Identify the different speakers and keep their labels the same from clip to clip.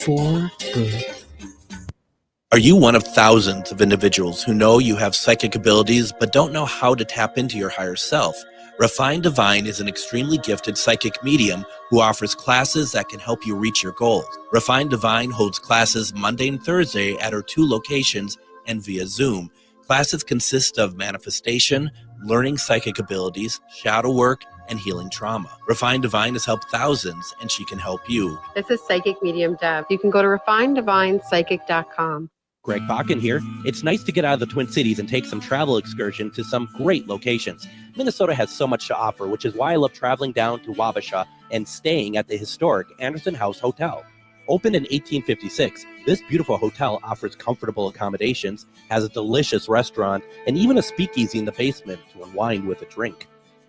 Speaker 1: For good.
Speaker 2: Are you one of thousands of individuals who know you have psychic abilities but don't know how to tap into your higher self? Refined Divine is an extremely gifted psychic medium who offers classes that can help you reach your goals. Refined Divine holds classes Monday and Thursday at her 2 locations and via Zoom. Classes consist of manifestation, learning psychic abilities, shadow work, and healing trauma. Refined Divine has helped thousands, and she can help you.
Speaker 3: This is Psychic Medium Deb. You can go to refineddivinepsychic.com.
Speaker 4: Greg Bakun here. It's nice to get out of the Twin Cities and take some travel excursion to some great locations. Minnesota has so much to offer, which is why I love traveling down to Wabasha and staying at the historic Anderson House Hotel. Opened in 1856, this beautiful hotel offers comfortable accommodations, has a delicious restaurant, and even a speakeasy in the basement to unwind with a drink.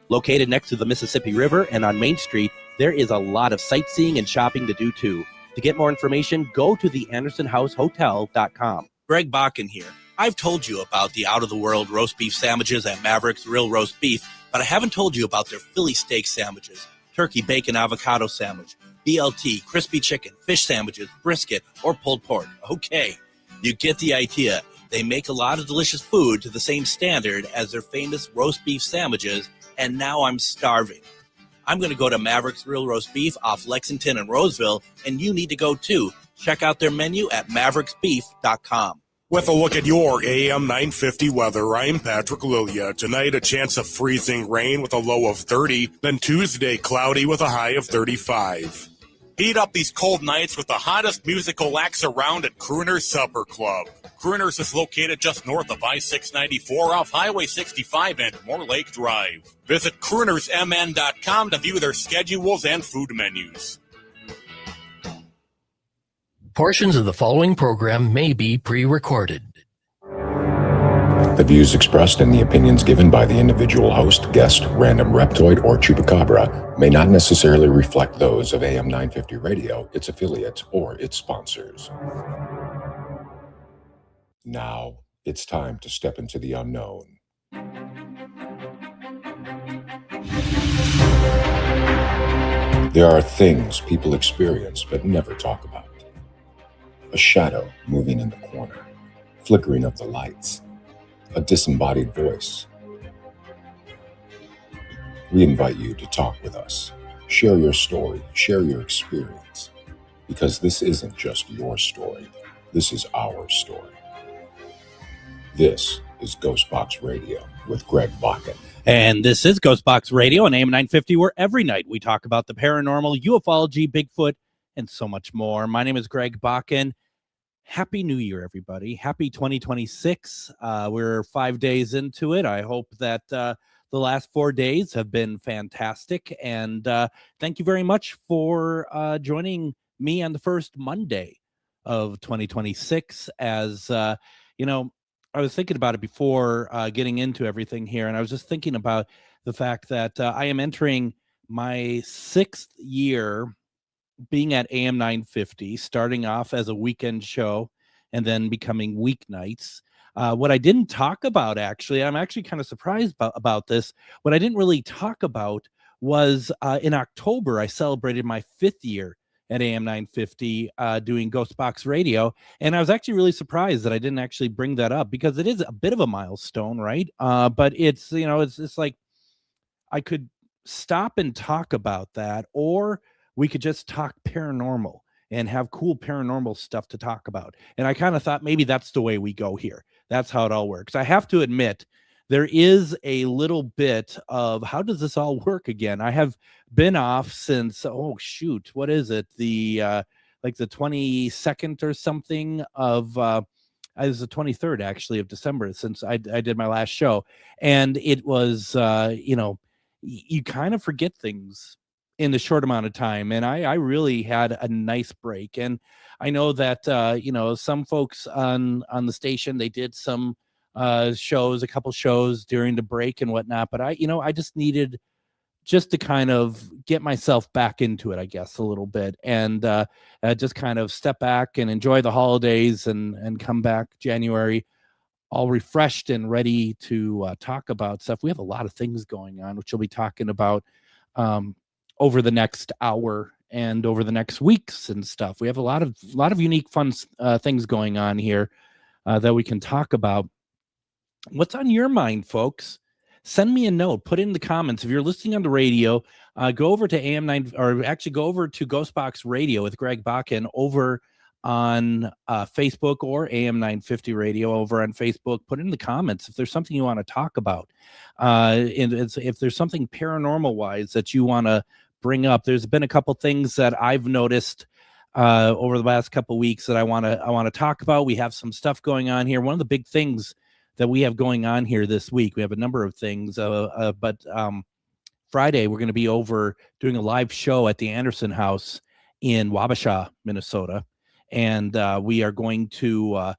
Speaker 4: Located next to the Mississippi River and on Main Street, there is a lot of sightseeing and shopping to do too. To get more information, go to theandersonhousehotel.com.
Speaker 2: Greg Bakun here. I've told you about the out-of-the-world roast beef sandwiches at Maverick's Real Roast Beef, but I haven't told you about their Philly steak sandwiches, turkey bacon avocado sandwich, BLT, crispy chicken, fish sandwiches, brisket, or pulled pork. Okay, you get the idea. They make a lot of delicious food to the same standard as their famous roast beef sandwiches, and now I'm starving. I'm going to go to Maverick's Real Roast Beef off Lexington and Roseville, and you need to go too. Check out their menu at mavericksbeef.com.
Speaker 5: With a look at your AM 950 weather, I'm Patrick Lilia. Tonight, a chance of freezing rain with a low of 30. Then Tuesday, cloudy with a high of 35. Heat up these cold nights with the hottest musical acts around at Crooner's Supper Club. Crooner's is located just north of I-694 off Highway 65 and Moore Lake Drive. Visit croonersmn.com to view their schedules and food menus.
Speaker 1: Portions of the following program may be pre-recorded.
Speaker 6: The views expressed and the opinions given by the individual host, guest, random reptoid, or chupacabra may not necessarily reflect those of AM 950 Radio, its affiliates, or its sponsors. Now, it's time to step into the unknown. There are things people experience but never talk about. A shadow moving in the corner, flickering of the lights, a disembodied voice. We invite you to talk with us. Share your story, share your experience, because this isn't just your story. This is our story. This is GhostBox Radio with Greg Bakun.
Speaker 4: And this is GhostBox Radio on AM 950, where every night we talk about the paranormal, ufology, Bigfoot, and so much more. My name is Greg Bakun. Happy New Year, everybody. Happy 2026. We're 5 days into it. I hope that the last 4 days have been fantastic. And thank you very much for joining me on the first Monday of 2026. As, you know, I was thinking about it before getting into everything here. And I was just thinking about the fact that I am entering my 6th year being at AM 950, starting off as a weekend show and then becoming weeknights. What I didn't talk about, actually, I'm actually kind of surprised about this. What I didn't really talk about was in October, I celebrated my 5th year at AM 950 doing GhostBox Radio. And I was actually really surprised that I didn't actually bring that up, because it is a bit of a milestone, right? But it's, you know, it's like I could stop and talk about that, or we could just talk paranormal and have cool paranormal stuff to talk about. And I kind of thought maybe that's the way we go here. That's how it all works. I have to admit, there is a little bit of how does this all work again? I have been off since, oh shoot, what is it? The like the 22nd or something of it was the 23rd actually of December since I did my last show. And it was you know, you kind of forget things in the short amount of time. And I really had a nice break. And I know that, you know, some folks on the station, they did some shows, a couple shows during the break and whatnot. But I just needed just to kind of get myself back into it, I guess, a little bit, and just kind of step back and enjoy the holidays and come back January all refreshed and ready to talk about stuff. We have a lot of things going on, which we'll be talking about over the next hour and over the next weeks and stuff. We have a lot of unique fun things going on here that we can talk about. What's on your mind, folks? Send me a note. Put it in the comments. If you're listening on the radio, go over to AM9, or actually go over to GhostBox Radio with Greg Bakun over on Facebook, or AM950 Radio over on Facebook. Put it in the comments if there's something you want to talk about. And if there's something paranormal wise that you want to bring up. There's been a couple things that I've noticed over the last couple weeks that I want to talk about. We have some stuff going on here. One of the big things that we have going on here this week, we have a number of things, but Friday we're going to be over doing a live show at the Anderson House in Wabasha, Minnesota, and we are going to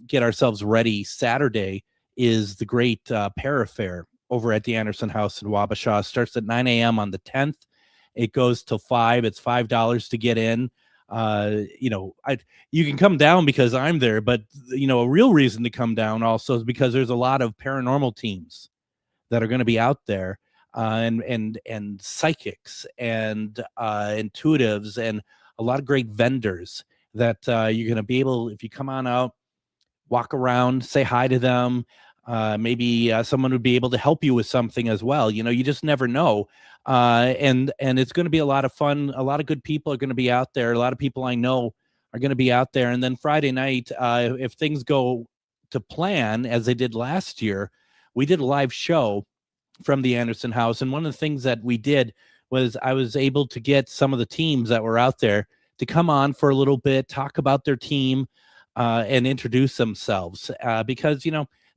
Speaker 4: get ourselves ready. Saturday is the great Para Fair over at the Anderson House in Wabasha. Starts at 9 a.m. on the 10th. It goes till 5. It's $5 to get in. You can come down because I'm there, but a real reason to come down also is because there's a lot of paranormal teams that are going to be out there, and psychics and intuitives, and a lot of great vendors that you're going to be able, if you come on out, walk around, say hi to them. Maybe someone would be able to help you with something as well. You just never know. And it's going to be a lot of fun. A lot of good people are going to be out there. A lot of people I know are going to be out there. And then Friday night, if things go to plan as they did last year, we did a live show from the Anderson House. And one of the things that we did was I was able to get some of the teams that were out there to come on for a little bit, talk about their team, and introduce themselves, because,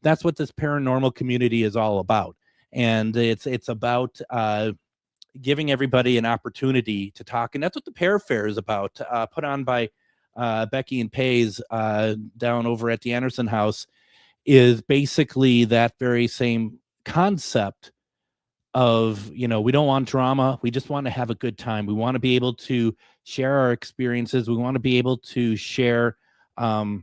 Speaker 4: that's what this paranormal community is all about. And it's about giving everybody an opportunity to talk. And that's what the Para Fair is about, put on by Becky and Pays down over at the Anderson House, is basically that very same concept of, we don't want drama. We just want to have a good time. We want to be able to share our experiences. We want to be able to share our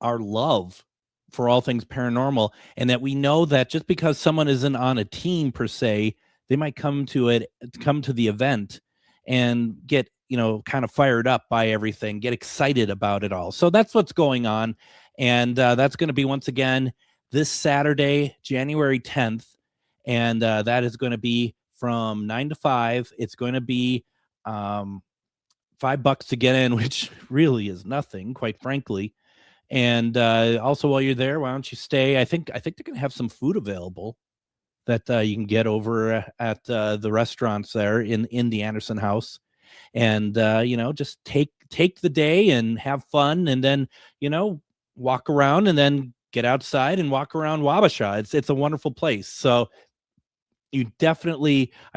Speaker 4: love for all things paranormal, and that we know that just because someone isn't on a team per se, they might come to the event and get, kind of fired up by everything, get excited about it all. So that's what's going on. And that's going to be, once again, this Saturday, January 10th. And that is going to be from 9 to 5. It's going to be $5 to get in, which really is nothing, quite frankly. And also, while you're there, why don't you stay? I think they're going to have some food available that you can get over at the restaurants there in the Anderson House. And just take the day and have fun, and then walk around, and then get outside and walk around Wabasha. It's a wonderful place. So I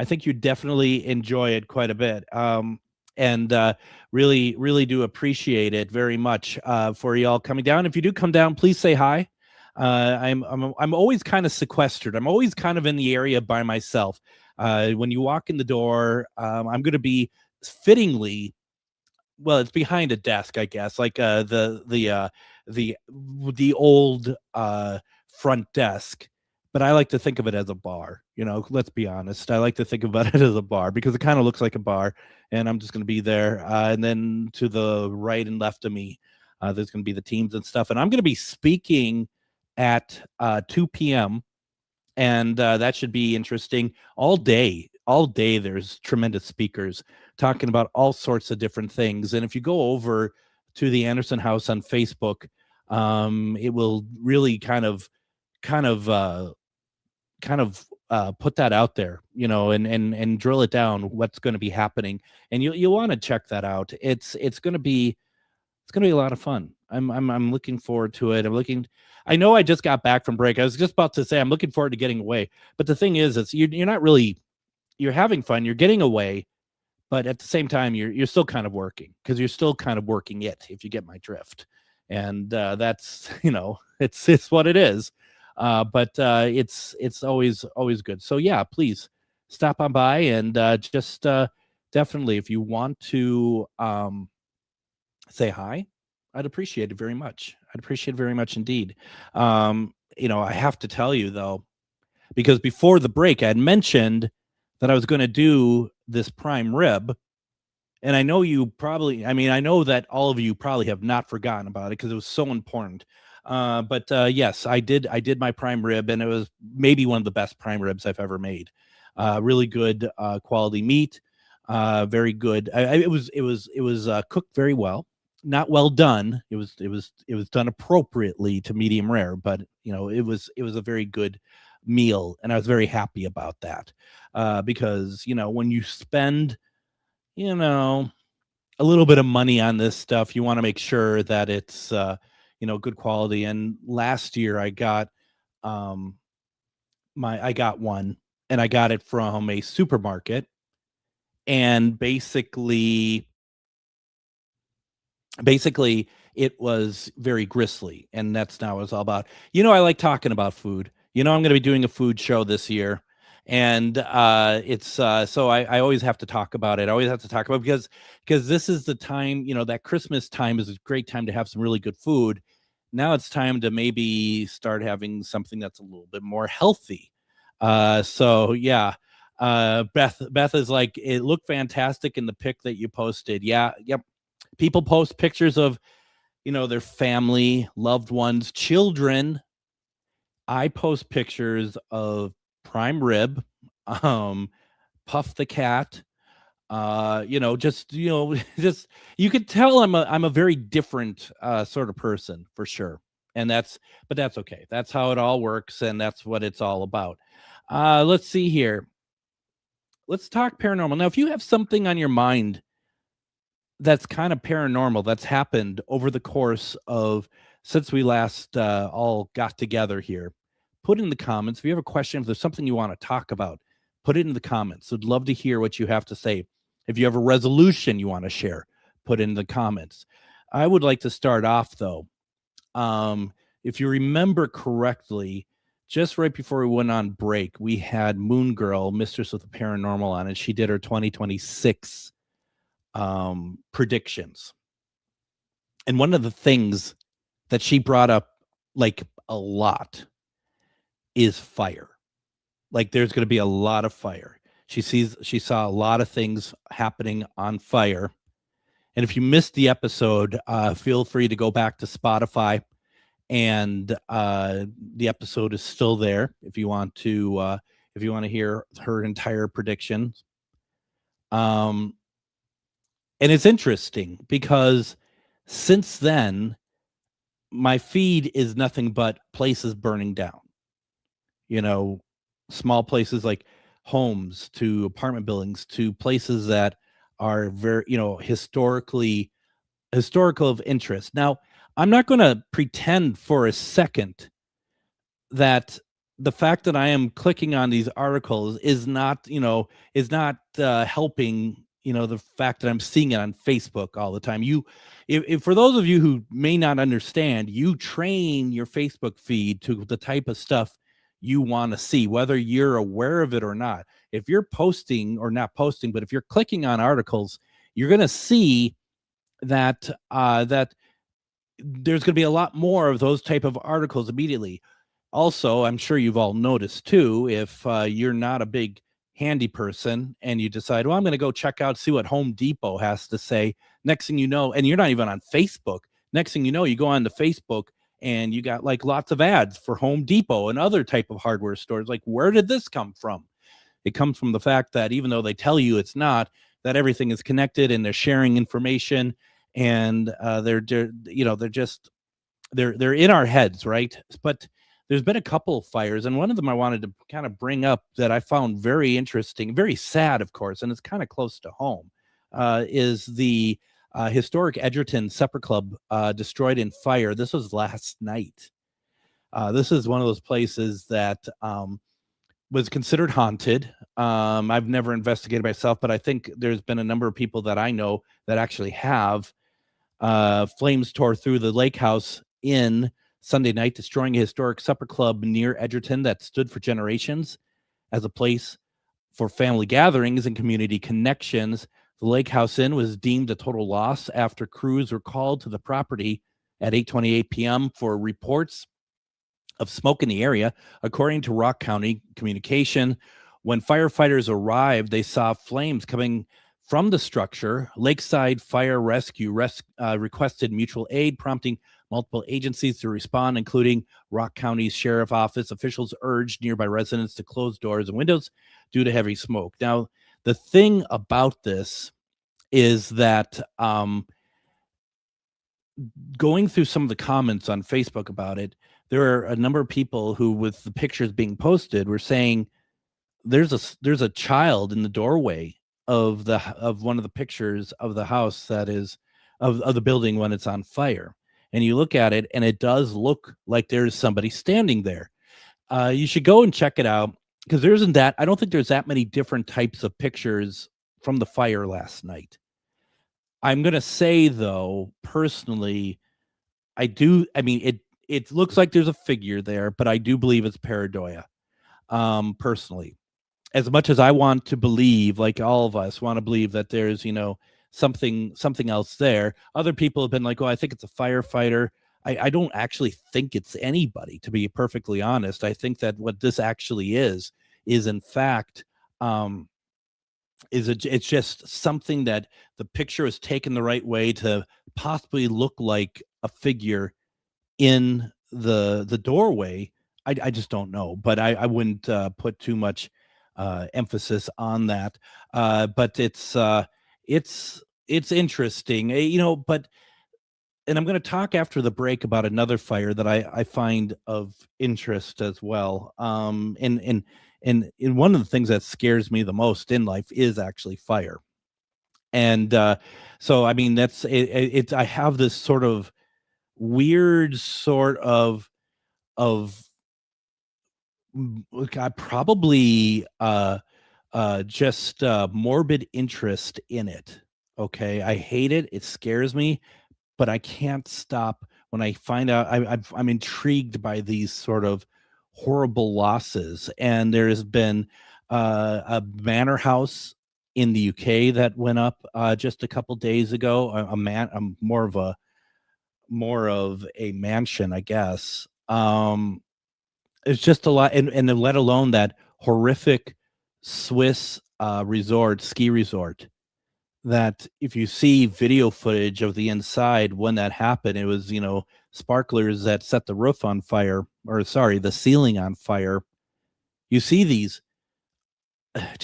Speaker 4: think you definitely enjoy it quite a bit. And really do appreciate it very much for y'all coming down. If you do come down, please say hi. I'm always kind of sequestered. I'm always kind of in the area by myself. When you walk in the door, I'm going to be fittingly, well, it's behind a desk, I guess, like the old front desk. But I like to think of it as a bar. Let's be honest. I like to think about it as a bar because it kind of looks like a bar, and I'm just going to be there. And then to the right and left of me, there's going to be the teams and stuff. And I'm going to be speaking at 2 p.m. And that should be interesting all day. All day, there's tremendous speakers talking about all sorts of different things. And if you go over to the Anderson House on Facebook, it will really kind of put that out there, and drill it down what's going to be happening. And you'll want to check that out. It's going to be a lot of fun. I'm looking forward to it. I know I just got back from break. I was just about to say I'm looking forward to getting away. But the thing is you're not really, you're having fun, you're getting away, but at the same time you're still kind of working, because you're still kind of working it, if you get my drift. And that's, it's what it is. But it's always good. So yeah, please stop on by, and just definitely, if you want to say hi, I'd appreciate it very much. I'd appreciate it very much indeed. I have to tell you though, because before the break, I had mentioned that I was going to do this prime rib And I know you probably, I know that all of you probably have not forgotten about it because it was so important. But yes, I did my prime rib, and it was maybe one of the best prime ribs I've ever made. Really good quality meat, very good. It was cooked very well, not well done. It was done appropriately to medium rare, but it was a very good meal, and I was very happy about that because when you spend a little bit of money on this stuff, you want to make sure that it's good quality. And last year I got I got one, and I got it from a supermarket, and basically it was very gristly, and that's not what it's all about. I like talking about food. I'm going to be doing a food show this year, and it's so I always have to talk about it. I always have to talk about it because this is the time, that Christmas time is a great time to have some really good food. Now it's time to maybe start having something that's a little bit more healthy. So yeah, Beth is like, it looked fantastic in the pic that you posted. Yeah, yep. People post pictures of their family, loved ones, children. I post pictures of prime rib, Puff the cat, just you could tell I'm a very different sort of person for sure. And that's okay. That's how it all works, and that's what it's all about. Let's see here. Let's talk paranormal. Now, if you have something on your mind that's kind of paranormal that's happened over the course of since we last all got together here, put it in the comments. If you have a question, if there's something you want to talk about, put it in the comments. I'd love to hear what you have to say. If you have a resolution you want to share, put it in the comments. I would like to start off, though. If you remember correctly, just right before we went on break, we had Moon Girl, Mistress of the Paranormal, on, and she did her 2026 predictions. And one of the things that she brought up like a lot is fire. Like there's going to be a lot of fire. She saw a lot of things happening on fire. And if you missed the episode, feel free to go back to Spotify, and the episode is still there if you want to hear her entire predictions. And it's interesting because since then, my feed is nothing but places burning down. Small places like homes to apartment buildings to places that are very, historical of interest. Now, I'm not going to pretend for a second that the fact that I am clicking on these articles is not helping, the fact that I'm seeing it on Facebook all the time. If for those of you who may not understand, you train your Facebook feed to the type of stuff you want to see, whether you're aware of it or not. If you're posting or not posting, but if you're clicking on articles, you're going to see that that there's going to be a lot more of those type of articles immediately. Also, I'm sure you've all noticed too, if you're not a big handy person and you decide, well, I'm going to go check out, see what Home Depot has to say. Next thing you know, and you're not even on Facebook. Next thing you know, you go on to Facebook and you got like lots of ads for Home Depot and other type of hardware stores. Like, where did this come from? It comes from the fact that even though they tell you it's not, that everything is connected and they're sharing information, and they're in our heads, right? But there's been a couple of fires, and one of them I wanted to kind of bring up that I found very interesting, very sad, of course, and it's kind of close to home, is the historic Edgerton Supper Club destroyed in fire. This was last night. This is one of those places that was considered haunted. I've never investigated myself, but I think there's been a number of people that I know that actually have. Flames tore through the lake house in Sunday night, destroying a historic supper club near Edgerton that stood for generations as a place for family gatherings and community connections. The Lake House Inn was deemed a total loss after crews were called to the property at 8:28 p.m. for reports of smoke in the area. According to Rock County Communication, when firefighters arrived, they saw flames coming from the structure. Lakeside Fire Rescue requested mutual aid, prompting multiple agencies to respond, including Rock County's Sheriff Office. Officials urged nearby residents to close doors and windows due to heavy smoke. Now, the thing about this is that going through some of the comments on Facebook about it, there are a number of people who, with the pictures being posted, were saying there's a child in the doorway of one of the pictures of the house that is of the building when it's on fire. And you look at it and it does look like there's somebody standing there. You should go and check it out, because I don't think there's that many different types of pictures from the fire last night. I'm going to say, though, personally, it looks like there's a figure there, but I do believe it's pareidoia. Personally, as much as I want to believe, like all of us want to believe, that there's, something else there, other people have been like, oh, I think it's a firefighter. I don't actually think it's anybody, to be perfectly honest. I think that what this actually is in fact, it's just something that the picture is taken the right way to possibly look like a figure in the doorway. I just don't know, but I wouldn't put too much emphasis on that. But it's interesting, but. And I'm going to talk after the break about another fire that I find of interest as well. And one of the things that scares me the most in life is actually fire. And so, I mean, that's it. I have this sort of weird sort of probably just morbid interest in it. Okay, I hate it. It scares me. But I can't stop when I find out. I'm intrigued by these sort of horrible losses. And there has been a manor house in the UK that went up just a couple days ago. More of a mansion, I guess. It's just a lot, and let alone that horrific Swiss ski resort. That if you see video footage of the inside when that happened, it was, sparklers that set the roof on fire, the ceiling on fire. You see these, I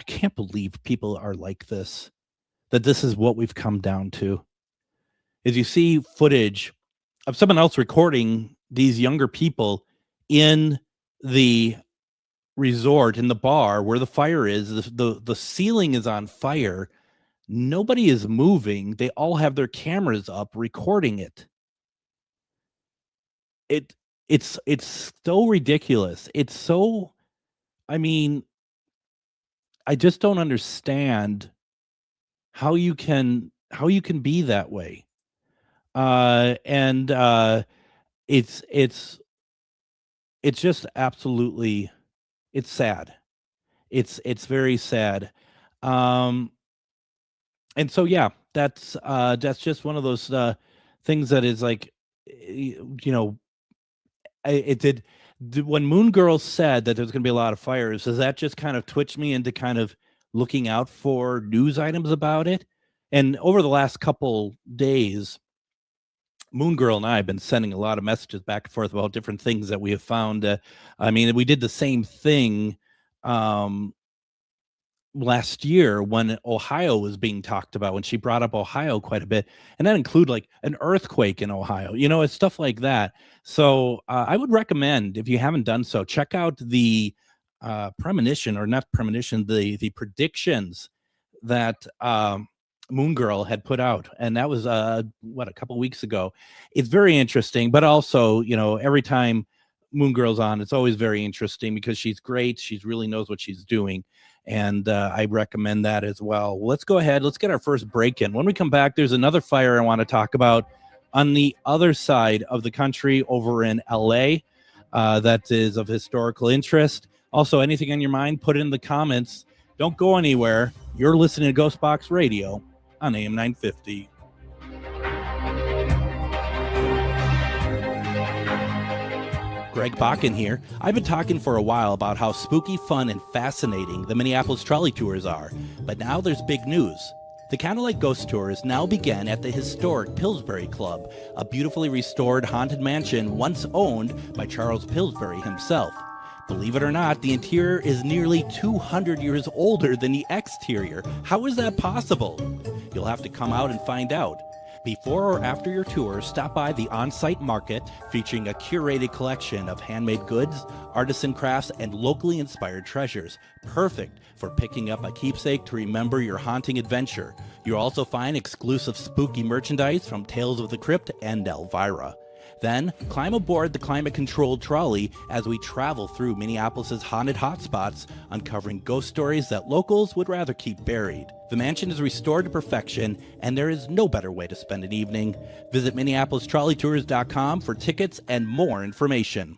Speaker 4: can't believe people are like this, that this is what we've come down to. Is you see footage of someone else recording these younger people in the resort, in the bar where the fire is, the ceiling is on fire. Nobody is moving. They all have their cameras up recording it. It's so ridiculous. It's so, I just don't understand how you can be that way. It's just absolutely, it's sad. It's very sad. And so, yeah, that's just one of those things that is like, when Moon Girl said that there's going to be a lot of fires, does that just kind of twitch me into kind of looking out for news items about it? And over the last couple days, Moon Girl and I have been sending a lot of messages back and forth about different things that we have found. We did the same thing last year when Ohio was being talked about, when she brought up Ohio quite a bit, and that include like an earthquake in Ohio, it's stuff like that. So I would recommend, if you haven't done so, check out the predictions that Moon Girl had put out, and that was a couple weeks ago. It's very interesting, but also, every time Moon Girl's on, it's always very interesting because she's great. She really knows what she's doing. And I recommend that as well. Let's go ahead. Let's get our first break in. When we come back, there's another fire I want to talk about on the other side of the country over in LA that is of historical interest. Also, anything on your mind, put it in the comments. Don't go anywhere. You're listening to GhostBox Radio on AM 950. Greg Bakun here. I've been talking for a while about how spooky, fun, and fascinating the Minneapolis trolley tours are, but now there's big news. The Candlelight Ghost Tours now begin at the historic Pillsbury Club, a beautifully restored haunted mansion once owned by Charles Pillsbury himself. Believe it or not, the interior is nearly 200 years older than the exterior. How is that possible? You'll have to come out and find out. Before or after your tour, stop by the on-site market featuring a curated collection of handmade goods, artisan crafts, and locally inspired treasures. Perfect for picking up a keepsake to remember your haunting adventure. You'll also find exclusive spooky merchandise from Tales of the Crypt and Elvira. Then, climb aboard the climate-controlled trolley as we travel through Minneapolis' haunted hotspots, uncovering ghost stories that locals would rather keep buried. The mansion is restored to perfection, and there is no better way to spend an evening. Visit MinneapolisTrolleyTours.com for tickets and more information.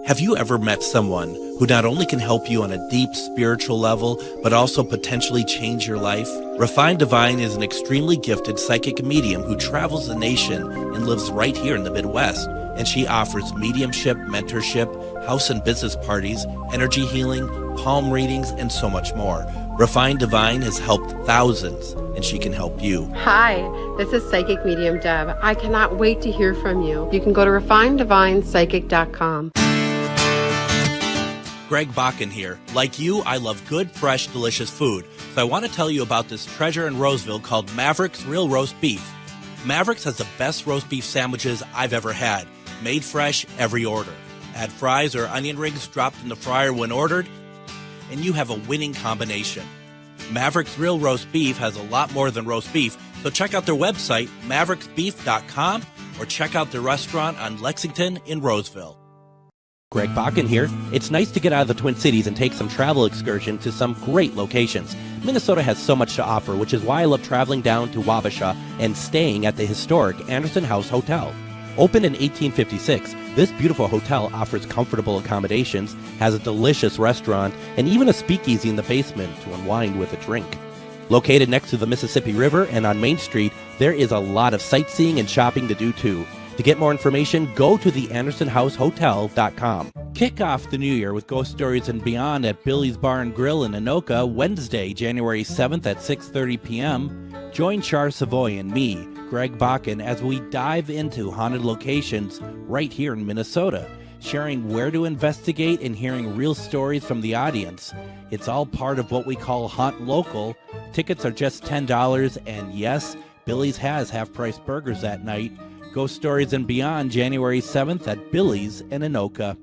Speaker 2: Have you ever met someone who not only can help you on a deep spiritual level, but also potentially change your life? Refined Divine is an extremely gifted psychic medium who travels the nation and lives right here in the Midwest. And she offers mediumship, mentorship, house and business parties, energy healing, palm readings, and so much more. Refined Divine has helped thousands, and she can help you.
Speaker 3: Hi, this is Psychic Medium Deb. I cannot wait to hear from you. You can go to refineddivinepsychic.com.
Speaker 2: Greg Bakun here. Like you, I love good, fresh, delicious food. So I want to tell you about this treasure in Roseville called Maverick's Real Roast Beef. Maverick's has the best roast beef sandwiches I've ever had. Made fresh, every order. Add fries or onion rings dropped in the fryer when ordered, and you have a winning combination. Maverick's Real Roast Beef has a lot more than roast beef, so check out their website, mavericksbeef.com, or check out their restaurant on Lexington in Roseville.
Speaker 4: Greg Bakun here. It's nice to get out of the Twin Cities and take some travel excursion to some great locations. Minnesota has so much to offer, which is why I love traveling down to Wabasha and staying at the historic Anderson House Hotel. Opened in 1856, this beautiful hotel offers comfortable accommodations, has a delicious restaurant, and even a speakeasy in the basement to unwind with a drink. Located next to the Mississippi River and on Main Street, there is a lot of sightseeing and shopping to do too. To get more information, go to theandersonhousehotel.com. Kick off the new year with Ghost Stories and Beyond at Billy's Bar and Grill in Anoka, Wednesday, January 7th at 6:30 p.m. Join Char Savoy and me, Greg Bakun, as we dive into haunted locations right here in Minnesota, sharing where to investigate and hearing real stories from the audience. It's all part of what we call Haunt Local. Tickets are just $10, and yes, Billy's has half-price burgers that night. Ghost Stories and Beyond, January 7th at Billy's in Anoka.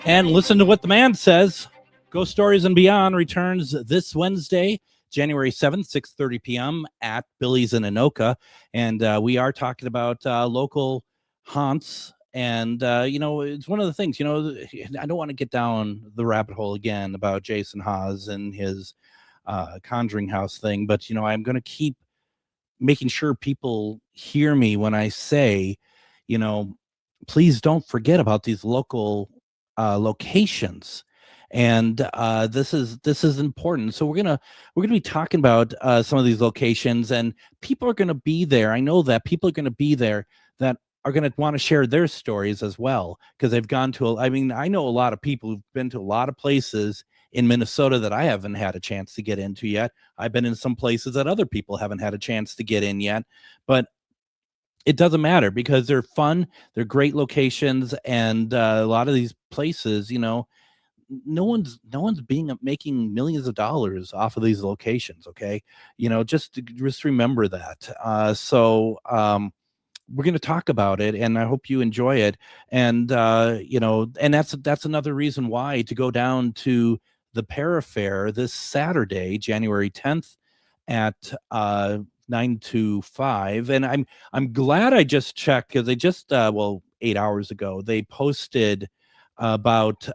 Speaker 4: And listen to what the man says. Ghost Stories and Beyond returns this Wednesday, January 7th, 6:30 p.m. at Billy's in Anoka. And we are talking about local haunts. And, it's one of the things, I don't want to get down the rabbit hole again about Jason Hawes and his Conjuring House thing, but I'm going to keep making sure people hear me when I say, please don't forget about these local locations, and this is important. So we're gonna be talking about some of these locations, and people are going to be there. I know that people are going to be there that are going to want to share their stories as well, because they've gone to I know a lot of people who've been to a lot of places in Minnesota that I haven't had a chance to get into yet. I've been in some places that other people haven't had a chance to get in yet, but it doesn't matter because they're fun. They're great locations. And a lot of these places, no one's making millions of dollars off of these locations. Okay. Just remember that. So we're going to talk about it, and I hope you enjoy it. And, and that's another reason why to go down to the Para Fair this Saturday, January 10th at 9 to 5. And I'm glad I just checked, because they just 8 hours ago they posted about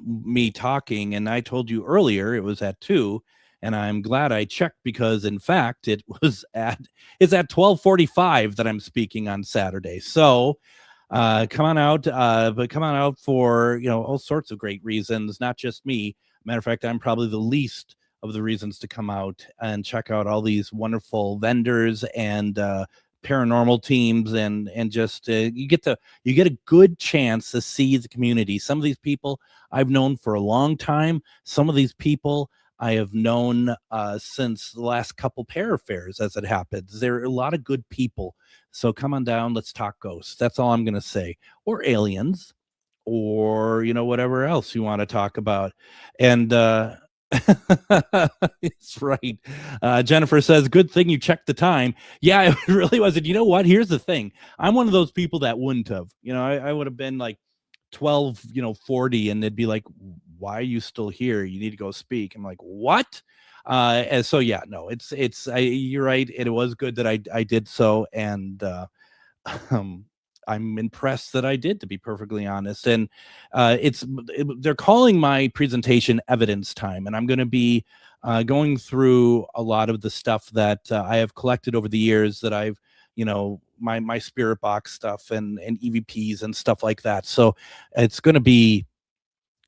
Speaker 4: me talking, and I told you earlier it was at 2. And I'm glad I checked, because in fact it's at 12:45 that I'm speaking on Saturday. So come on out, but come on out for all sorts of great reasons, not just me. Matter of fact, I'm probably the least of the reasons to come out and check out all these wonderful vendors and paranormal teams, and just you get a good chance to see the community. Some of these people I've known for a long time. Some of these people I have known since the last couple pair fairs, as it happens. There are a lot of good people. So come on down. Let's talk ghosts. That's all I'm going to say. Or aliens, or, whatever else you want to talk about. And it's right. Jennifer says, good thing you checked the time. Yeah, it really was. And you know what? Here's the thing. I'm one of those people that wouldn't have. I would have been like 12:40, and they'd be like, why are you still here? You need to go speak. I'm like, what? And so yeah, no, you're right. It was good that I did so, and I'm impressed that I did, to be perfectly honest. And they're calling my presentation evidence time, and I'm going to be going through a lot of the stuff that I have collected over the years, that I've my spirit box stuff and EVPs and stuff like that. So it's going to be,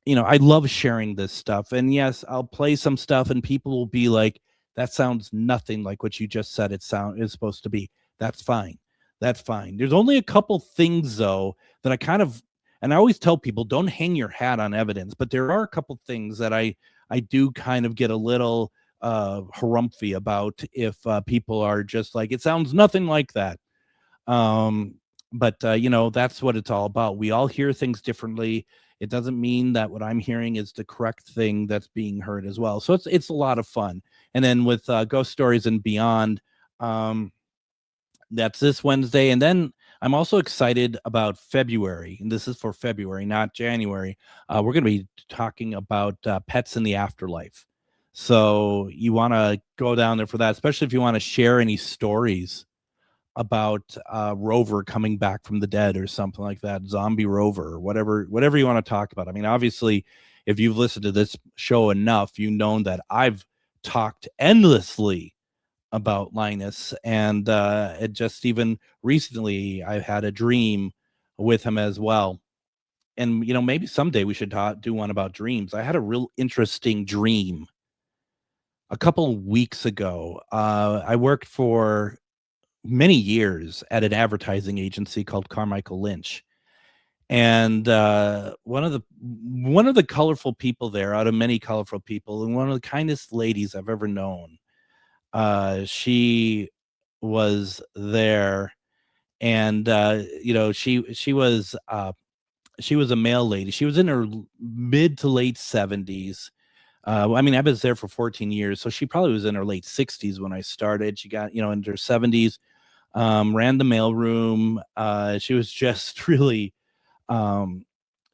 Speaker 4: I love sharing this stuff. And yes, I'll play some stuff and people will be like, that sounds nothing like what you just said it's supposed to be. That's fine. That's fine. There's only a couple things though that and I always tell people, don't hang your hat on evidence, but there are a couple things that I do kind of get a little harumphy about if people are just like, it sounds nothing like that. But that's what it's all about. We all hear things differently. It doesn't mean that what I'm hearing is the correct thing that's being heard as well. So it's a lot of fun. And then with Ghost Stories and Beyond, that's this Wednesday. And then I'm also excited about February, and this is for February, not January. We're going to be talking about pets in the afterlife. So you want to go down there for that, especially if you want to share any stories about Rover coming back from the dead or something like that, zombie Rover, or whatever you want to talk about. I mean, obviously, if you've listened to this show enough, you know that I've talked endlessly about Linus, and it just even recently I had a dream with him as well. And maybe someday we should do one about dreams. I had a real interesting dream a couple of weeks ago. I worked for many years at an advertising agency called Carmichael Lynch, and one of the colorful people there, out of many colorful people, and one of the kindest ladies I've ever known, she was there, and she was a male lady. She was in her mid to late 70s. I mean, I was there for 14 years, so she probably was in her late 60s when I started. She got, into her 70s, ran the mailroom. She was just really,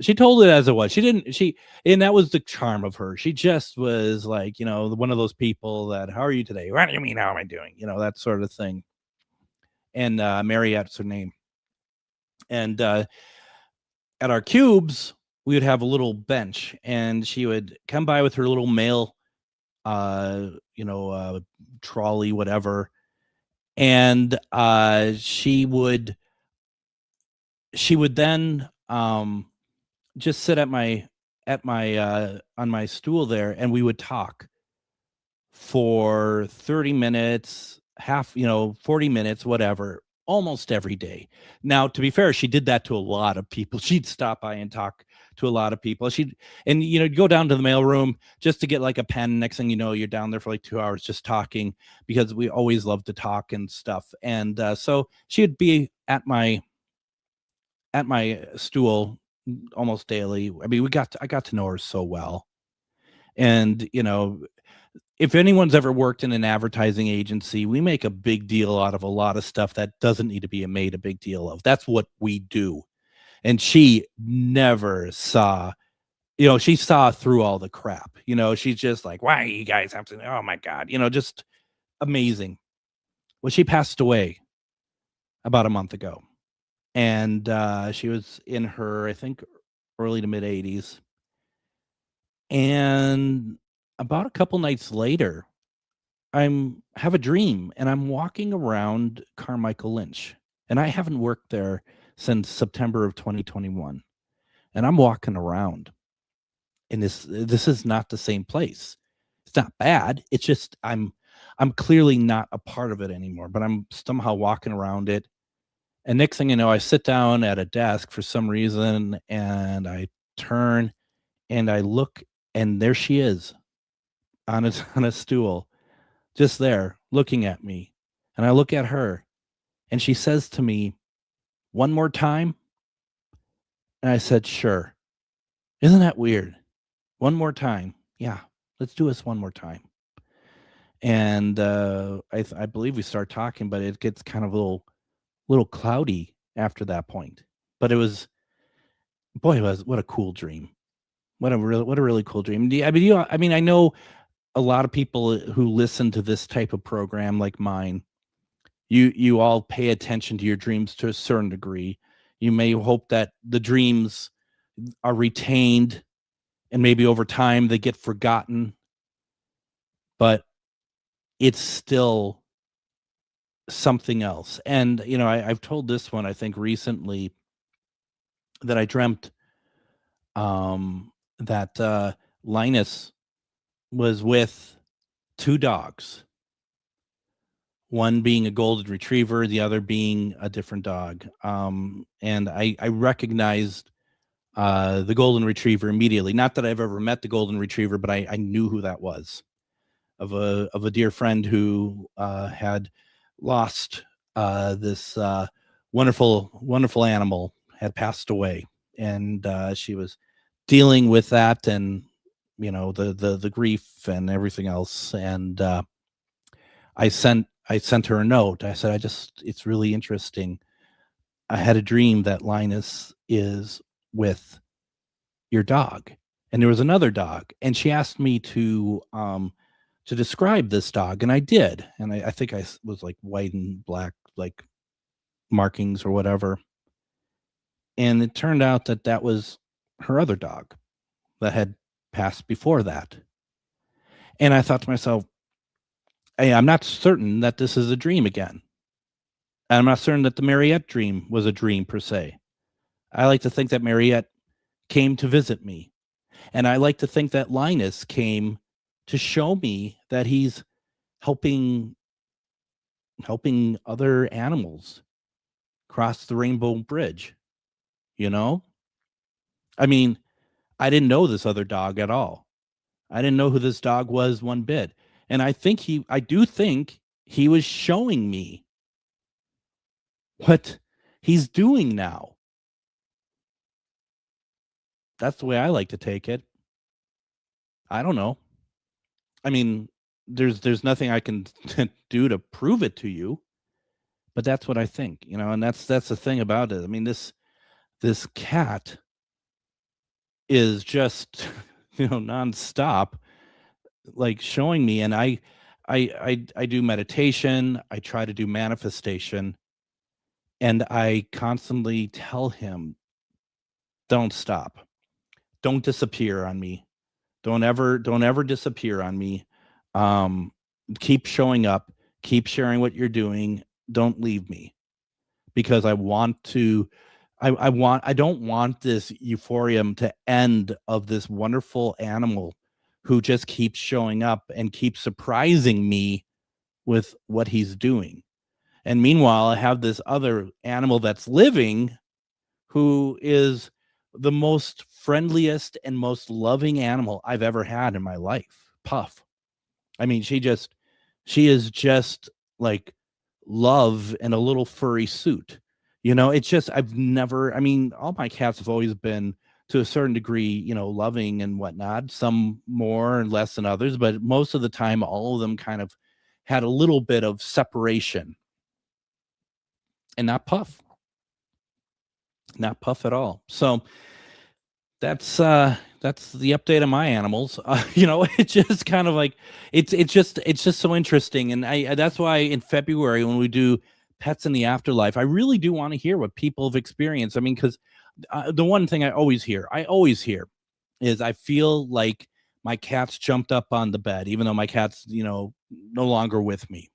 Speaker 4: she told it as it was. And that was the charm of her. She just was like, one of those people that, how are you today? What do you mean, how am I doing? That sort of thing. And Mariette's her name. And at our cubes, we would have a little bench, and she would come by with her little mail, trolley, whatever. And she would then just sit on my stool there, and we would talk for 30 minutes, 40 minutes, whatever, almost every day. Now, to be fair, she did that to a lot of people. She'd stop by and talk to a lot of people. You'd go down to the mailroom just to get like a pen. Next thing you know, you're down there for like 2 hours just talking, because we always love to talk and stuff. And so she would be at my stool almost daily. I mean, I got to know her so well. And, if anyone's ever worked in an advertising agency, we make a big deal out of a lot of stuff that doesn't need to be made a big deal of. That's what we do. And she never saw, she saw through all the crap. She's just like, why you guys have to, oh my God, just amazing. Well, she passed away about a month ago. And she was in her, I think, early to mid 80s. And about a couple nights later, I have a dream, and I'm walking around Carmichael Lynch, and I haven't worked there since September of 2021. And I'm walking around, and this is not the same place. It's It's not bad. It's just I'm clearly not a part of it anymore, but I'm somehow walking around it. And next thing you know, I sit down at a desk for some reason, and I turn and I look, and there she is on a stool, just there looking at me. And I look at her, and she says to me, "One more time?" And I said, "Sure." Isn't that weird? One more time. Yeah, let's do this one more time. And I believe we start talking, but it gets kind of a little cloudy after that point. But it was, boy, what a cool dream. What a really cool dream. I know a lot of people who listen to this type of program like mine, you all pay attention to your dreams to a certain degree. You may hope that the dreams are retained and maybe over time they get forgotten, but it's still something else. And, I've told this one, I think recently, that I dreamt that Linus was with two dogs, one being a golden retriever, the other being a different dog. And I recognized the golden retriever immediately. Not that I've ever met the golden retriever, but I knew who that was, of a dear friend who had lost this wonderful animal, had passed away, and she was dealing with that, and the grief and everything else. And I sent her a note. I said, it's really interesting. I had a dream that Linus is with your dog, and there was another dog, and she asked me to describe this dog, and I did. And I think I was like white and black, like markings or whatever. And it turned out that was her other dog that had passed before that. And I thought to myself, hey, I'm not certain that this is a dream again. And I'm not certain that the Mariette dream was a dream per se. I like to think that Mariette came to visit me. And I like to think that Linus came to show me that he's helping other animals cross the Rainbow Bridge. I mean, I didn't know this other dog at all. I didn't know who this dog was one bit. And I do think he was showing me what he's doing now. That's the way I like to take it. I don't know. I mean, there's nothing I can do to prove it to you, but that's what I think, and that's the thing about it. I mean, this cat is just, nonstop, like showing me. And I do meditation. I try to do manifestation, and I constantly tell him, don't stop. Don't disappear on me. Don't ever disappear on me. Keep showing up, keep sharing what you're doing. Don't leave me, because I don't want this euphorium to end of this wonderful animal who just keeps showing up and keeps surprising me with what he's doing. And meanwhile, I have this other animal that's living who is the most friendliest and most loving animal I've ever had in my life. Puff. I mean, she is just like love in a little furry suit. It's just, all my cats have always been, to a certain degree, loving and whatnot, some more and less than others, but most of the time, all of them kind of had a little bit of separation. And not Puff at all. So that's the update on my animals. It's just kind of like, it's just so interesting. And that's why in February, when we do Pets in the Afterlife, I really do want to hear what people have experienced. I mean, because the one thing I always hear is, I feel like my cat's jumped up on the bed, even though my cat's, no longer with me.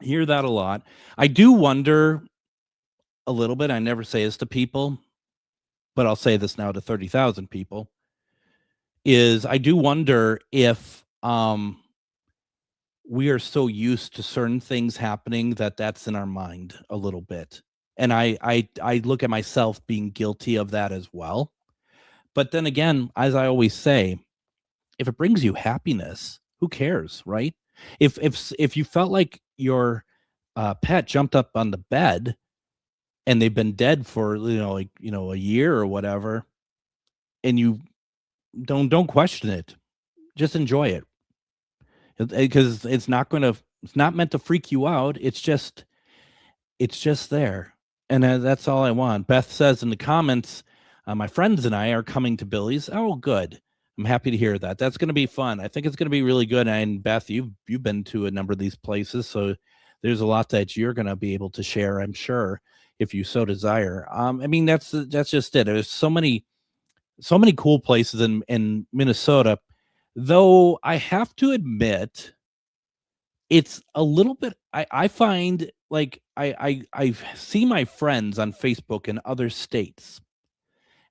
Speaker 4: I hear that a lot. I do wonder a little bit. I never say this to people, but I'll say this now to 30,000 people. is I do wonder if we are so used to certain things happening that's in our mind a little bit. And I look at myself being guilty of that as well. But then again, as I always say, if it brings you happiness, who cares, right? If you felt like your pet jumped up on the bed and they've been dead for a year or whatever, and you don't question it, just enjoy it, because it's not meant to freak you out. It's just there, and that's all I want. Beth says in the comments, my friends and I are coming to Billy's. Oh, good. I'm happy to hear that. That's going to be fun. I think it's going to be really good. And Beth, you've been to a number of these places, so there's a lot that you're going to be able to share, I'm sure, if you so desire. I mean, that's just it. There's so many cool places in Minnesota, though I have to admit, it's a little bit, I find like I see my friends on Facebook in other states,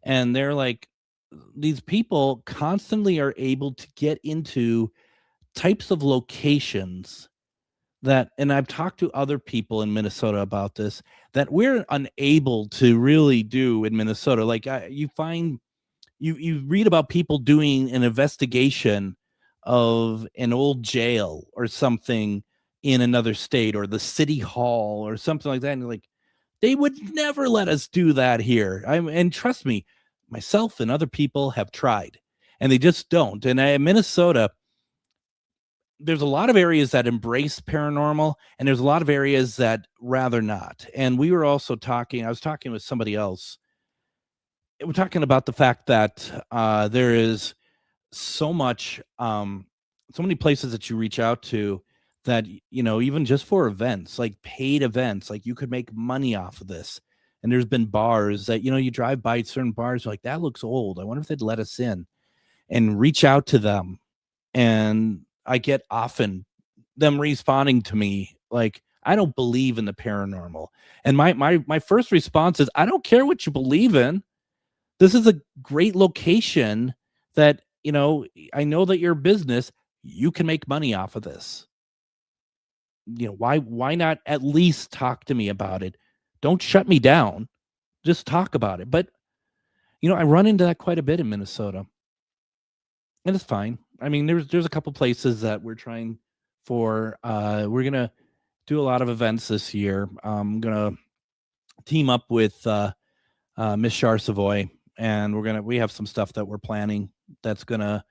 Speaker 4: and they're like, these people constantly are able to get into types of locations that, and I've talked to other people in Minnesota about this, that we're unable to really do in Minnesota. Like you find, you read about people doing an investigation of an old jail or something in another state, or the city hall or something like that. And like, they would never let us do that here. And trust me, myself and other people have tried, and they just don't. And in Minnesota, there's a lot of areas that embrace paranormal, and there's a lot of areas that rather not. And we were also I was talking with somebody else. We're talking about the fact that there is so many places that you reach out to that, even just for events, like paid events, like you could make money off of this. And there's been bars that, you drive by certain bars, like, that looks old. I wonder if they'd let us in, and reach out to them. And I get often them responding to me like, I don't believe in the paranormal. And my first response is, I don't care what you believe in. This is a great location that, I know that your business, you can make money off of this. Why not at least talk to me about it? Don't shut me down. Just talk about it. But, I run into that quite a bit in Minnesota, and it's fine. I mean, there's a couple places that we're trying for. We're going to do a lot of events this year. I'm going to team up with Miss Char Savoy, and we have some stuff that we're planning that's going to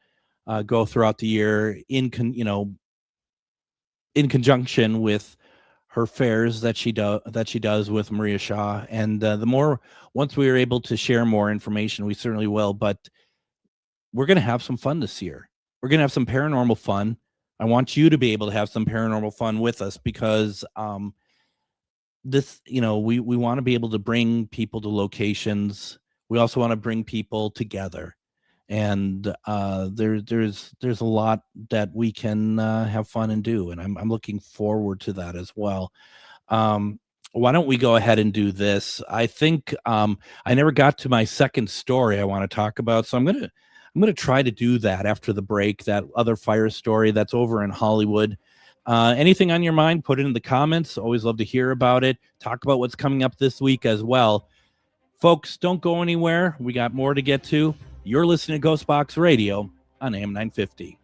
Speaker 4: go throughout the year in conjunction with her fairs that she does with Maria Shaw. And once we are able to share more information, we certainly will. But we're going to have some fun this year. We're going to have some paranormal fun. I want you to be able to have some paranormal fun with us, because this, we want to be able to bring people to locations. We also want to bring people together. And there's a lot that we can have fun and do, and I'm looking forward to that as well. Why don't we go ahead and do this? I think I never got to my second story I want to talk about, so I'm gonna try to do that after the break. That other fire story that's over in Hollywood. Anything on your mind, put it in the comments. Always love to hear about it. Talk about what's coming up this week as well. Folks, don't go anywhere. We got more to get to. You're listening to GhostBox Radio on AM 950.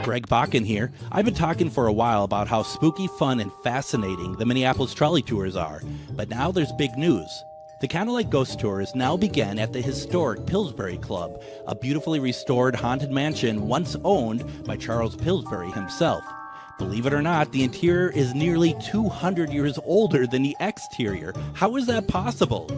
Speaker 4: Greg Bakun here. I've been talking for a while about how spooky, fun, and fascinating the Minneapolis trolley tours are. But now there's big news. The Candlelight Ghost Tours now begin at the historic Pillsbury Club, a beautifully restored haunted mansion once owned by Charles Pillsbury himself. Believe it or not, the interior is nearly 200 years older than the exterior. How is that possible?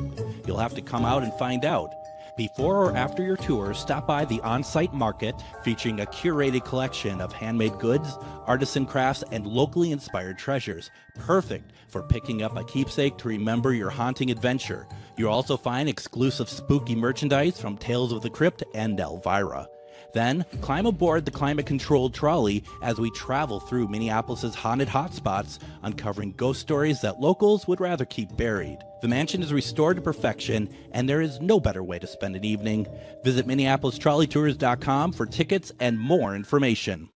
Speaker 4: You'll have to come out and find out. Before or after your tour, stop by the on-site market featuring a curated collection of handmade goods, artisan crafts, and locally inspired treasures. Perfect for picking up a keepsake to remember your haunting adventure. You'll also find exclusive spooky merchandise from Tales of the Crypt and Elvira. Then climb aboard the climate-controlled trolley as we travel through Minneapolis' haunted hotspots, uncovering ghost stories that locals would rather keep buried. The mansion is restored to perfection, and there is no better way to spend an evening. Visit MinneapolisTrolleyTours.com for tickets and more information.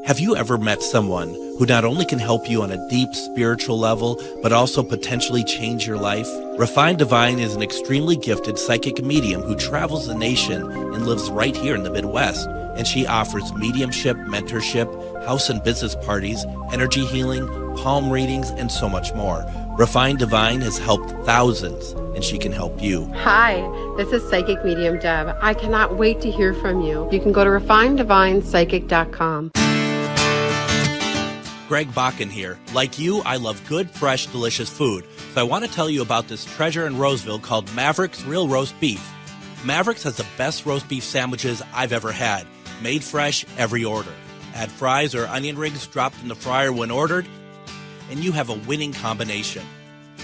Speaker 2: Have you ever met someone who not only can help you on a deep spiritual level, but also potentially change your life? Refined Divine is an extremely gifted psychic medium who travels the nation and lives right here in the Midwest. And she offers mediumship, mentorship, house and business parties, energy healing, palm readings, and so much more. Refined Divine has helped thousands, and she can help you.
Speaker 3: Hi, this is Psychic Medium Deb. I cannot wait to hear from you. You can go to refineddivinepsychic.com.
Speaker 2: Greg Bakun here. Like you, I love good, fresh, delicious food. So I want to tell you about this treasure in Roseville called Maverick's Real Roast Beef. Maverick's has the best roast beef sandwiches I've ever had. Made fresh every order. Add fries or onion rings dropped in the fryer when ordered, and you have a winning combination.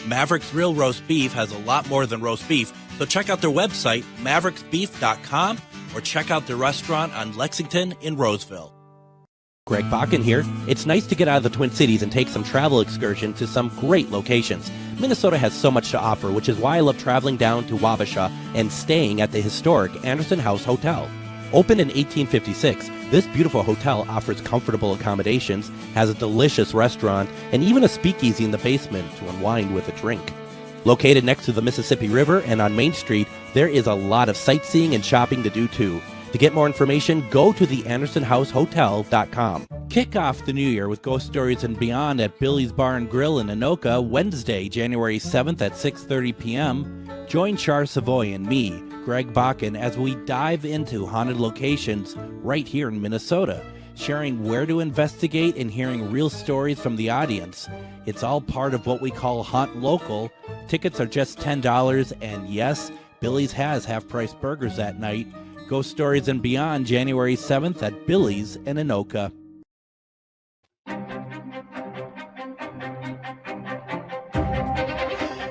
Speaker 2: Maverick's Real Roast Beef has a lot more than roast beef, so check out their website, mavericksbeef.com, or check out their restaurant on Lexington in Roseville.
Speaker 4: Greg Bakun here. It's nice to get out of the Twin Cities and take some travel excursion to some great locations. Minnesota has so much to offer, which is why I love traveling down to Wabasha and staying at the historic Anderson House Hotel. Opened in 1856, this beautiful hotel offers comfortable accommodations, has a delicious restaurant, and even a speakeasy in the basement to unwind with a drink. Located next to the Mississippi River and on Main Street, there is a lot of sightseeing and shopping to do too. To get more information, go to theandersonhousehotel.com. Kick off the new year with Ghost Stories and Beyond at Billy's Bar and Grill in Anoka, Wednesday, January 7th at 6:30 p.m. Join Char Savoy and me, Greg Bakun, as we dive into haunted locations right here in Minnesota, sharing where to investigate and hearing real stories from the audience. It's all part of what we call Haunt Local. Tickets are just $10, and yes, Billy's has half-price burgers that night. Ghost Stories and Beyond, January 7th at Billy's in Anoka.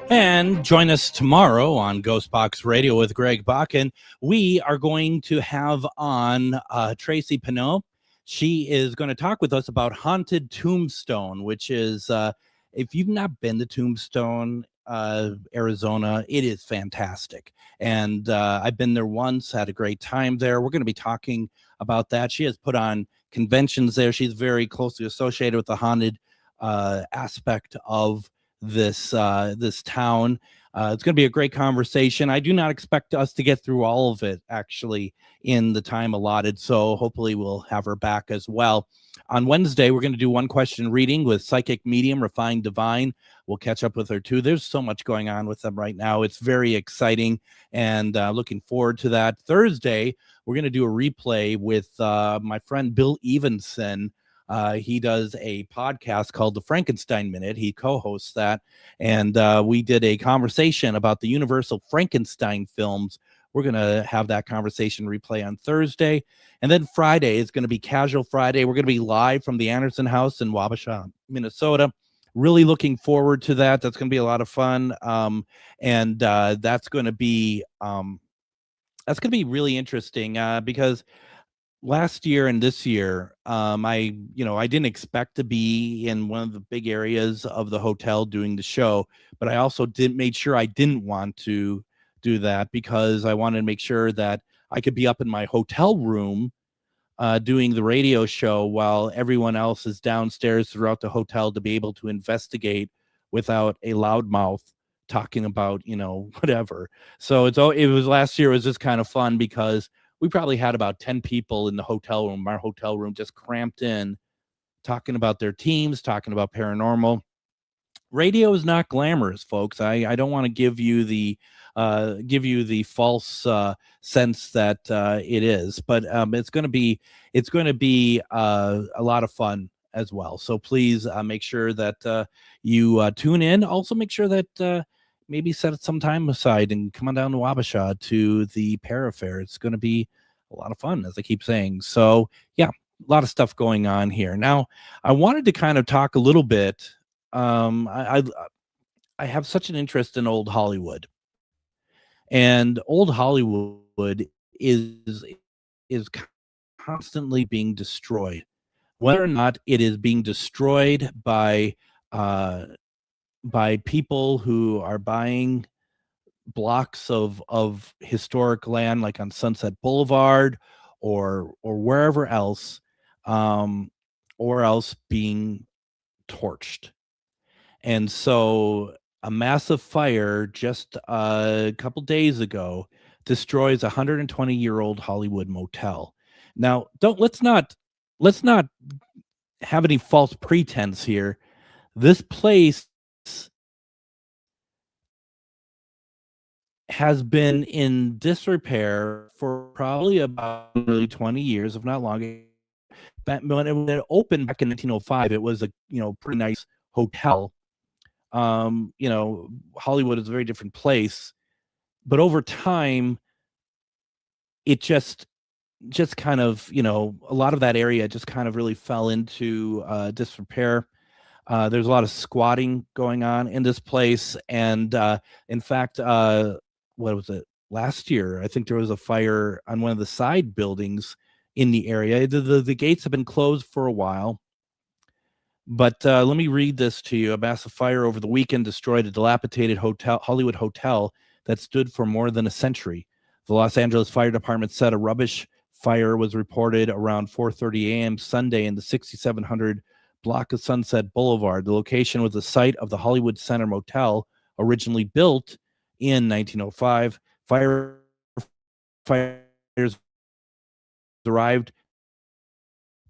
Speaker 4: And join us tomorrow on GhostBox Radio with Greg Bakun. We are going to have on Tracy Pinot. She is going to talk with us about Haunted Tombstone, which is, if you've not been to Tombstone, Arizona, it is fantastic. And I've been there once, had a great time there. We're going to be talking about that. She has put on conventions there. She's very closely associated with the haunted aspect of this town. It's going to be a great conversation. I do not expect us to get through all of it actually in the time allotted, so hopefully we'll have her back as well. On Wednesday, we're going to do one question reading with psychic medium Refined Divine. We'll catch up with her too. There's so much going on with them right now. It's very exciting, and looking forward to that. Thursday, we're going to do a replay with my friend Bill Evenson. He does a podcast called The Frankenstein Minute. He co-hosts that, and we did a conversation about the Universal Frankenstein films. We're going to have that conversation replay on Thursday. And then Friday is going to be Casual Friday. We're going to be live from the Anderson House in Wabasha, Minnesota. Really looking forward to that. That's going to be a lot of fun. And that's going to be really interesting because last year and this year, I didn't expect to be in one of the big areas of the hotel doing the show, but I also made sure I didn't want to do that because I wanted to make sure that I could be up in my hotel room doing the radio show while everyone else is downstairs throughout the hotel to be able to investigate without a loudmouth talking about, whatever. So it was last year. It was just kind of fun because we probably had about 10 people in the hotel room, our hotel room, just cramped in, talking about their teams, talking about paranormal. Radio is not glamorous, folks. I don't want to give you the false sense that it is, but it's going to be a lot of fun as well. So please make sure that you tune in. Also, make sure that maybe set some time aside and come on down to Wabasha to the Para Fair. It's going to be a lot of fun, as I keep saying. So yeah, a lot of stuff going on here. Now, I wanted to kind of talk a little bit. I have such an interest in old Hollywood, and old Hollywood is constantly being destroyed. Whether or not it is being destroyed by people who are buying blocks of historic land, like on Sunset Boulevard, or wherever else, or else being torched. And so a massive fire just a couple days ago destroys a 120-year-old Hollywood motel. Now, let's not have any false pretense here. This place has been in disrepair for probably about nearly 20 years, if not longer. When it opened back in 1905, it was a pretty nice hotel. Hollywood is a very different place, but over time, it just kind of, a lot of that area just kind of really fell into disrepair. There's a lot of squatting going on in this place, and in fact, what was it? Last year, I think there was a fire on one of the side buildings in the area. The gates have been closed for a while, but let me read this to you. A massive fire over the weekend destroyed a dilapidated Hollywood hotel that stood for more than a century. The Los Angeles Fire Department said a rubbish fire was reported around 4:30 a.m. Sunday in the 6700 block of Sunset Boulevard. The location was the site of the Hollywood Center Motel, originally built in 1905. Firefighters arrived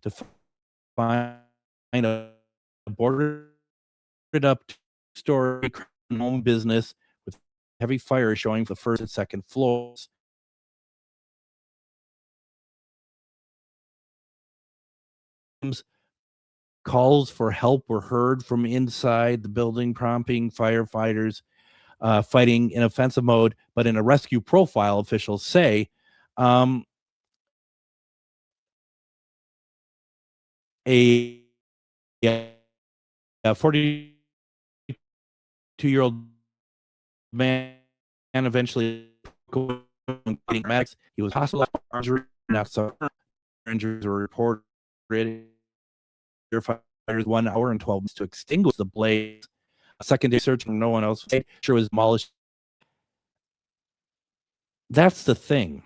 Speaker 4: to find a boarded up two-story home business with heavy fire showing for the first and second floors. Calls for help were heard from inside the building, prompting firefighters fighting in offensive mode, but in a rescue profile, officials say a 42-year-old man eventually he was hospitalized for injury. Injuries were reported. Firefighters 1 hour and 12 minutes to extinguish the blaze. A second-day search from no one else sure was demolished. That's the thing.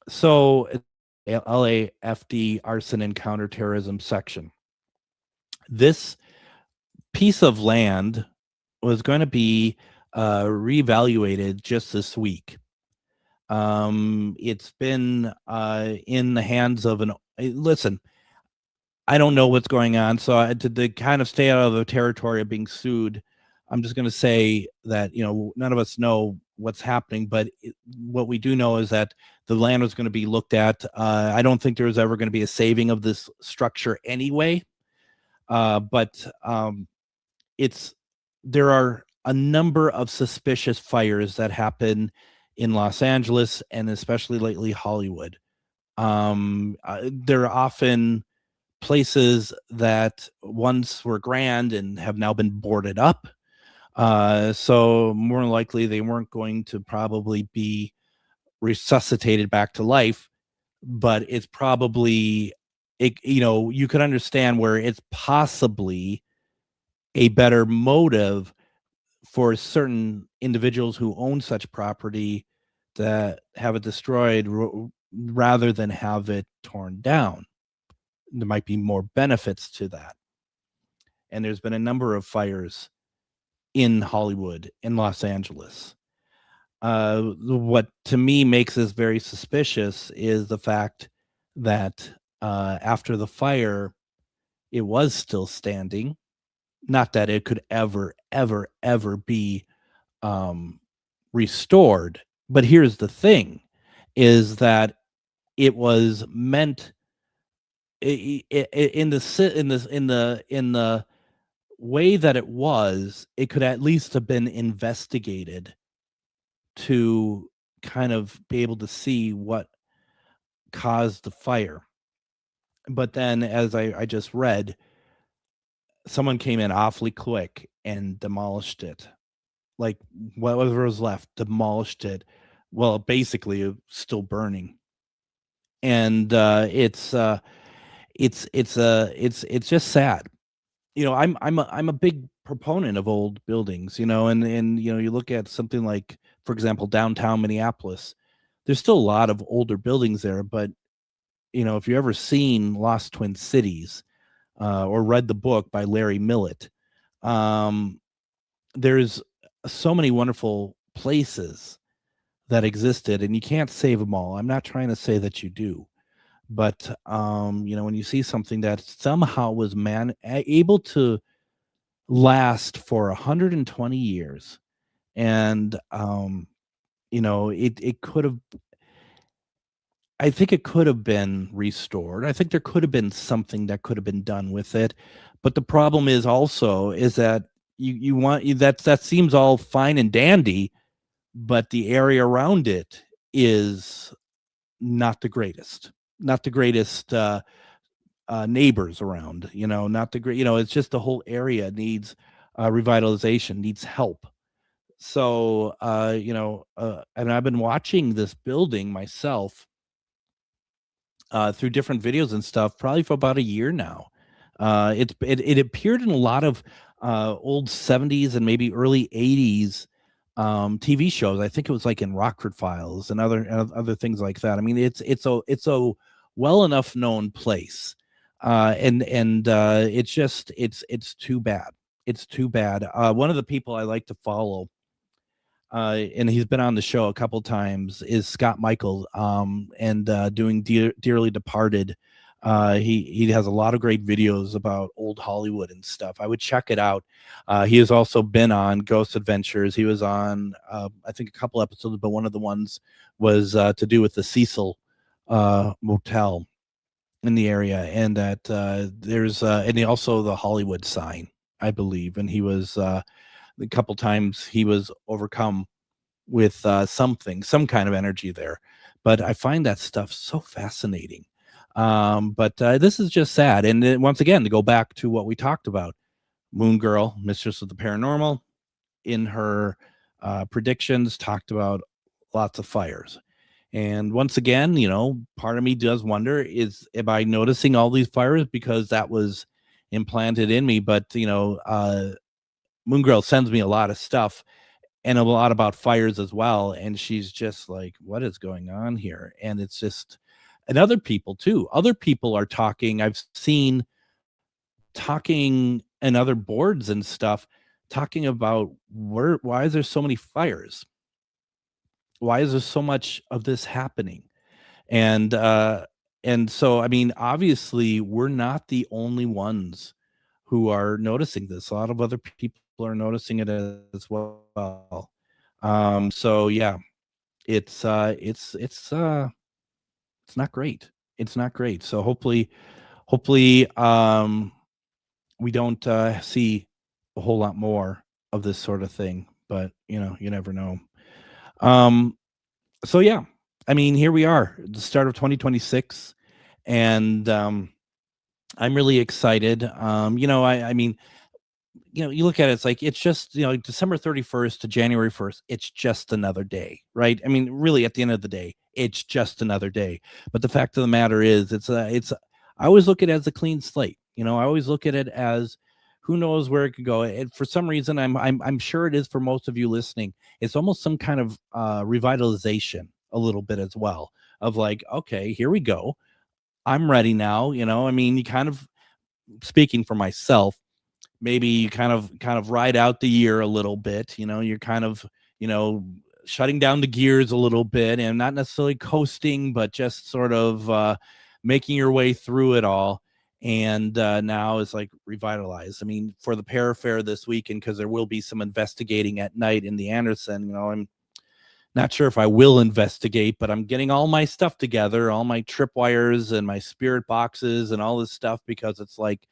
Speaker 4: So, LAFD arson and counterterrorism section. This piece of land was going to be reevaluated just this week. It's been in the hands of listen, I don't know what's going on, so to kind of stay out of the territory of being sued, I'm just going to say that none of us know what's happening, but what we do know is that the land was going to be looked at. I don't think there was ever going to be a saving of this structure anyway, but there are a number of suspicious fires that happen in Los Angeles and especially lately Hollywood. There are often places that once were grand and have now been boarded up. So more likely they weren't going to probably be resuscitated back to life, but it's probably, you could understand where it's possibly a better motive for certain individuals who own such property to have it destroyed rather than have it torn down. There might be more benefits to that. And there's been a number of fires in Hollywood, in Los Angeles. What to me makes this very suspicious is the fact that after the fire, it was still standing. Not that it could ever be restored. But here's the thing, is that it was meant in the way that it could at least have been investigated to kind of be able to see what caused the fire. But then, as I just read, someone came in awfully quick and demolished it. Like whatever was left, demolished it. Well, basically, it was still burning. and it's just sad. I'm a big proponent of old buildings, and you look at something like, for example, downtown Minneapolis. There's still a lot of older buildings there, but if you ever seen Lost Twin Cities, or read the book by Larry Millett, um, there's so many wonderful places that existed, and you can't save them all. I'm not trying to say that you do, but when you see something that somehow was able to last for 120 years, and it could have, I think it could have been restored. I think there could have been something that could have been done with it. But the problem is that you want that seems all fine and dandy, but the area around it is not the greatest. Not the greatest neighbors around, not the great, it's just the whole area needs revitalization, needs help. So, and I've been watching this building myself through different videos and stuff, probably for about a year now. It appeared in a lot of old 70s and maybe early 80s TV shows. I think it was like in Rockford Files and other things like that. I mean, it's a well enough known place, and it's too bad. It's too bad. One of the people I like to follow, and he's been on the show a couple times, is Scott Michael, and doing Dearly Departed. He has a lot of great videos about old Hollywood and stuff. I would check it out. He has also been on Ghost Adventures. He was on, I think, a couple episodes, but one of the ones was to do with the Cecil Motel in the area, and that there's and also the Hollywood sign, I believe. And he was a couple times he was overcome with some kind of energy there. But I find that stuff so fascinating. But this is just sad. And then, once again, to go back to what we talked about, Moon Girl, Mistress of the Paranormal, in her predictions, talked about lots of fires. And once again, part of me does wonder, am I noticing all these fires because that was implanted in me? But, Moon Girl sends me a lot of stuff and a lot about fires as well. And she's just like, what is going on here? And it's just, and other people are talking. I've seen talking and other boards and stuff talking about why is there so many fires? Why is there so much of this happening? And so, I mean, obviously we're not the only ones who are noticing this. A lot of other people are noticing it as well. So yeah, it's not great. It's not great. So hopefully, we don't see a whole lot more of this sort of thing. But you never know. So yeah, I mean, here we are, the start of 2026, and I'm really excited. I mean, you look at it, it's like, it's just, December 31st to January 1st, it's just another day, right? I mean, really, at the end of the day, it's just another day. But the fact of the matter is, I always look at it as a clean slate. I always look at it as, who knows where it could go. And for some reason, I'm sure it is for most of you listening. It's almost some kind of revitalization a little bit as well, of like, okay, here we go. I'm ready now. I mean, you kind of, speaking for myself, maybe you kind of ride out the year a little bit. You're kind of, shutting down the gears a little bit, and not necessarily coasting, but just sort of making your way through it all. And now it's like revitalized. I mean, for the Para Fair this weekend, because there will be some investigating at night in the Anderson, I'm not sure if I will investigate, but I'm getting all my stuff together, all my tripwires and my spirit boxes and all this stuff, because it's like,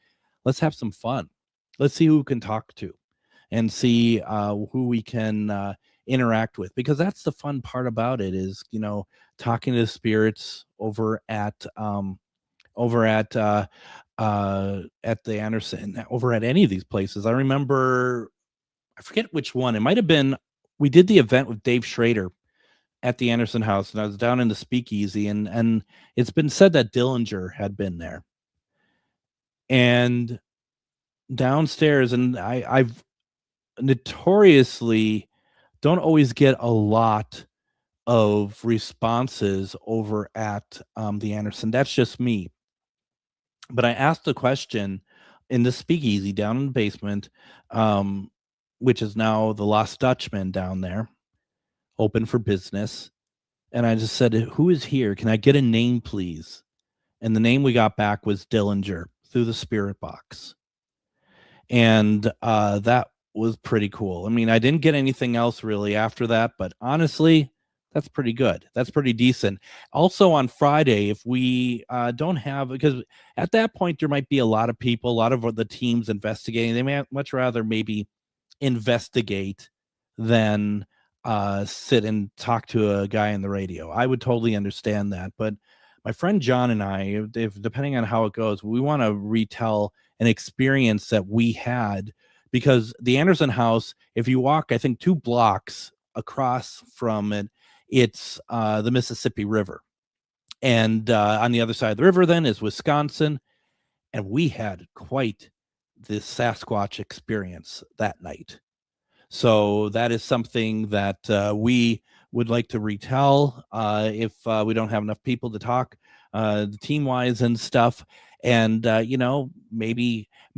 Speaker 4: let's have some fun. Let's see who we can talk to, and see who we can interact with, because that's the fun part about it, is, talking to spirits over at the Anderson, over at any of these places. I remember, I forget which one. It might have been, we did the event with Dave Schrader at the Anderson house, and I was down in the speakeasy, and it's been said that Dillinger had been there. And downstairs, and I've notoriously don't always get a lot of responses over at the Anderson. That's just me. But I asked the question in the speakeasy down in the basement, which is now the Lost Dutchman down there, open for business. And I just said, who is here? Can I get a name, please? And the name we got back was Dillinger through the spirit box. And that was pretty cool. I mean, I didn't get anything else really after that, but honestly, that's pretty good. That's pretty decent. Also on Friday, if we don't have, because at that point, there might be a lot of people, a lot of the teams investigating. They may much rather maybe investigate than sit and talk to a guy on the radio. I would totally understand that. But my friend John and I, if depending on how it goes, we want to retell an experience that we had, because the Anderson house, if you walk, I think 2 blocks across from it, it's the Mississippi River. And on the other side of the river then is Wisconsin. And we had quite the Sasquatch experience that night. So that is something that we would like to retell if we don't have enough people to talk team-wise and stuff. And,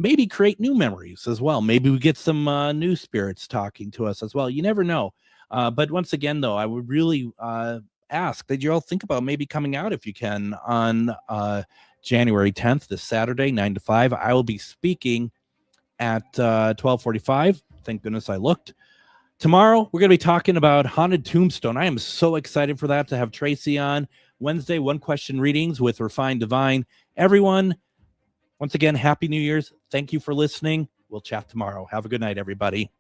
Speaker 4: maybe create new memories as well. Maybe we get some new spirits talking to us as well. You never know. But once again, though, I would really ask that you all think about maybe coming out if you can on January 10th, this Saturday, 9 to 5. I will be speaking at 12:45. Thank goodness I looked. Tomorrow, we're going to be talking about Haunted Tombstone. I am so excited for that, to have Tracy on. Wednesday, 1-question readings with Refined Divine. Everyone, once again, Happy New Year's. Thank you for listening. We'll chat tomorrow. Have a good night, everybody.